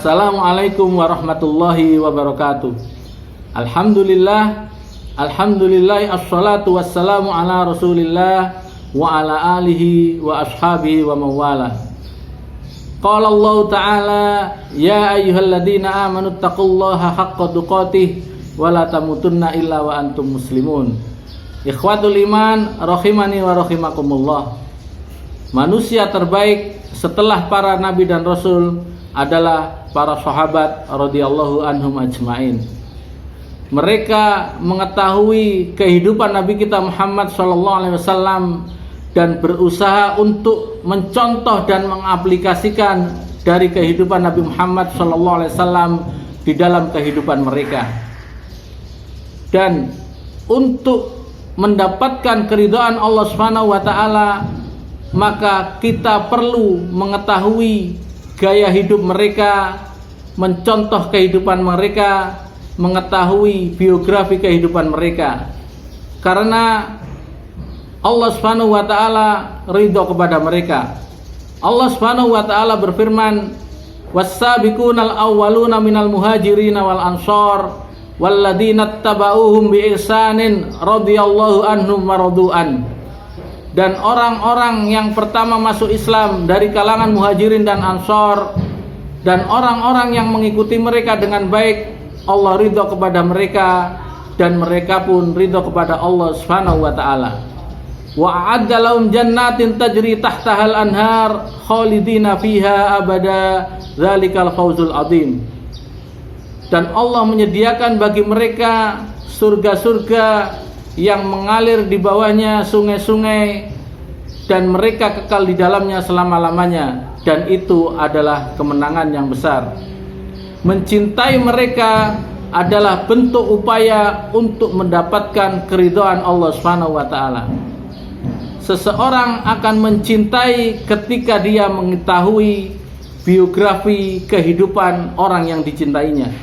Assalamualaikum warahmatullahi wabarakatuh. Alhamdulillah, assalatu wassalamu ala rasulillah wa ala alihi wa ashabihi wa mawala. Qala Allah ta'ala, ya ayyuhalladzina amanu taqullaha haqqa tuqatih wa la tamutunna illa wa antum muslimun. Ikhwatul iman, rahimani wa rahimakumullah. Manusia terbaik setelah para nabi dan rasul adalah para sahabat radhiyallahu anhum ajmain. Mereka mengetahui kehidupan Nabi kita Muhammad sallallahu alaihi wasallam dan berusaha untuk mencontoh dan mengaplikasikan dari kehidupan Nabi Muhammad sallallahu alaihi wasallam di dalam kehidupan mereka. Dan untuk mendapatkan keridhaan Allah Subhanahu wa taala, maka kita perlu mengetahui gaya hidup mereka, mencontoh kehidupan mereka, mengetahui biografi kehidupan mereka. Karena Allah Subhanahu wa taala ridho kepada mereka. Allah Subhanahu wa taala berfirman, "Was-sabiqunal awwaluna minal muhajirin wal ansar walladzina tabauhum bi ihsanin radhiyallahu anhum wa radu'an." Dan orang-orang yang pertama masuk Islam dari kalangan muhajirin dan ansar dan orang-orang yang mengikuti mereka dengan baik, Allah ridho kepada mereka dan mereka pun ridho kepada Allah Subhanahu wa taala. Wa a'adda lahum jannatin tajri tahtahal anhar khalidina fiha abada dzalikal fawzul adzim. Dan Allah menyediakan bagi mereka surga-surga yang mengalir di bawahnya sungai-sungai dan mereka kekal di dalamnya selama-lamanya, dan itu adalah kemenangan yang besar. Mencintai mereka adalah bentuk upaya untuk mendapatkan keridhaan Allah Subhanahu wa taala. Seseorang akan mencintai ketika dia mengetahui biografi kehidupan orang yang dicintainya.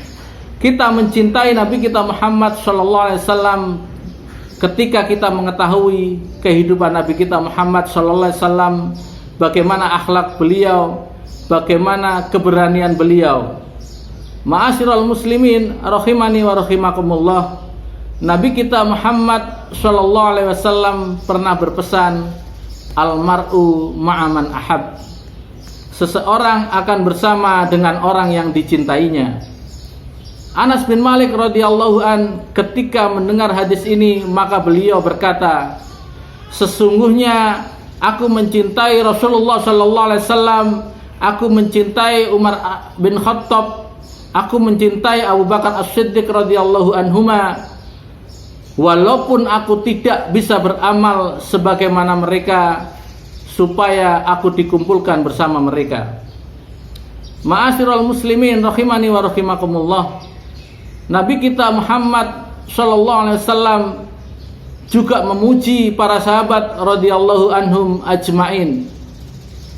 Kita mencintai Nabi kita Muhammad sallallahu alaihi wasallam ketika kita mengetahui kehidupan Nabi kita Muhammad sallallahu alaihi wasallam, bagaimana akhlak beliau, bagaimana keberanian beliau. Ma'asyiral muslimin rahimani wa rahimakumullah. Nabi kita Muhammad sallallahu alaihi wasallam pernah berpesan, almar'u ma'aman ahab. Seseorang akan bersama dengan orang yang dicintainya. Anas bin Malik radhiyallahu an ketika mendengar hadis ini, maka beliau berkata, sesungguhnya aku mencintai Rasulullah sallallahu alaihi wasallam, aku mencintai Umar bin Khattab, aku mencintai Abu Bakar As-Siddiq radhiyallahu anhuma, walaupun aku tidak bisa beramal sebagaimana mereka, supaya aku dikumpulkan bersama mereka. Ma'asyiral muslimin rahimani wa rahimakumullah. Nabi kita Muhammad sallallahu alaihi wasallam juga memuji para sahabat radhiyallahu anhum ajmain.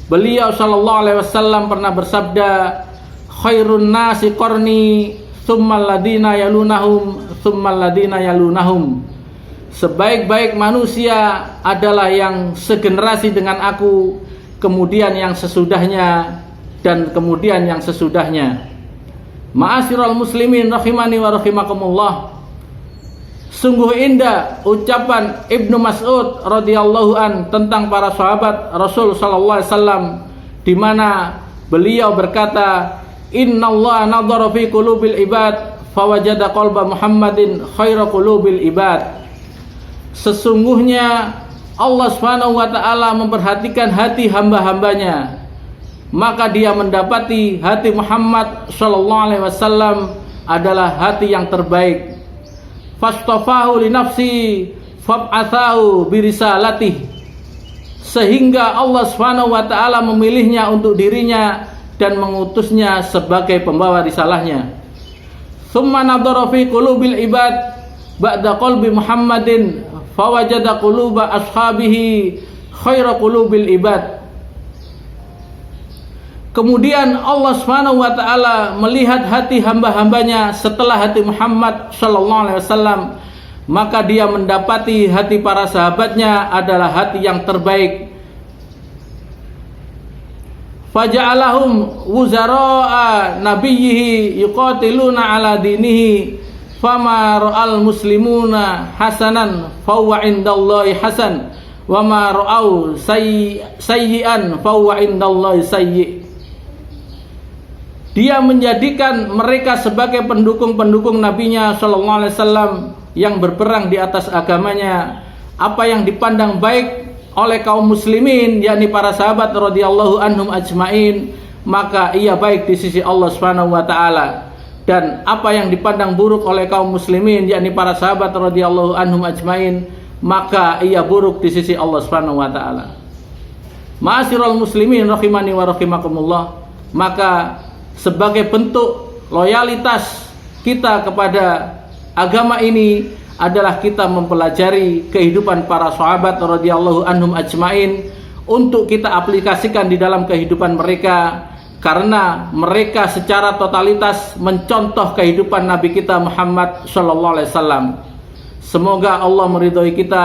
Beliau sallallahu alaihi wasallam pernah bersabda, khairun nasi qarni tsummal ladina yalunahum tsummal ladina yalunahum. Sebaik-baik manusia adalah yang segenerasi dengan aku, kemudian yang sesudahnya, dan kemudian yang sesudahnya. Ma'asyiral muslimin rahimani wa rahimakumullah. Sungguh indah ucapan Ibnu Mas'ud radhiyallahu an tentang para sahabat Rasul sallallahu alaihi wasallam, di mana beliau berkata, innallaha nadhara fi qulubil ibad fawajada qalba Muhammadin khaira qulubil ibad. Sesungguhnya Allah Subhanahu wa taala memperhatikan hati hamba-hambanya, maka dia mendapati hati Muhammad sallallahu alaihi wasallam adalah hati yang terbaik. Fastafahu li nafsi fab'athahu birisalatih. Sehingga Allah Subhanahu wa taala memilihnya untuk dirinya dan mengutusnya sebagai pembawa risalahnya. Tsumma nadhara fi qulubil ibad ba'da qalbi Muhammadin fawajada quluba ashabihi khaira qulubil ibad. Kemudian Allah Subhanahu wa taala melihat hati hamba-hambanya setelah hati Muhammad sallallahu alaihi wasallam, maka dia mendapati hati para sahabatnya adalah hati yang terbaik. faja'alahum wuzara'a nabiyhi yuqatiluna ala dinihi fama ra'al muslimuna hasanan fahuwa indallahi hasan wa ma ra'au sayyi'an fahuwa indallahi sayyi'. Dia menjadikan mereka sebagai pendukung-pendukung nabinya sallallahu alaihi wasallam yang berperang di atas agamanya. Apa yang dipandang baik oleh kaum muslimin, yakni para sahabat radhiyallahu anhum ajmain, maka ia baik di sisi Allah Subhanahu wa taala. Dan apa yang dipandang buruk oleh kaum muslimin, yakni para sahabat radhiyallahu anhum ajmain, maka ia buruk di sisi Allah Subhanahu wa taala. Ma'asyiral muslimin rahimani wa rahimakumullah, maka sebagai bentuk loyalitas kita kepada agama ini adalah kita mempelajari kehidupan para sahabat radhiyallahu anhum ajmain untuk kita aplikasikan di dalam kehidupan mereka, karena mereka secara totalitas mencontoh kehidupan Nabi kita Muhammad sallallahu alaihi wasallam. Semoga Allah meridhai kita.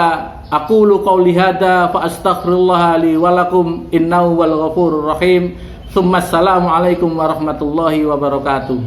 Aqulu qauli hadza fa astaghfirullah li wa lakum innahu wal ghafurur rahim. Assalamualaikum warahmatullahi wabarakatuh.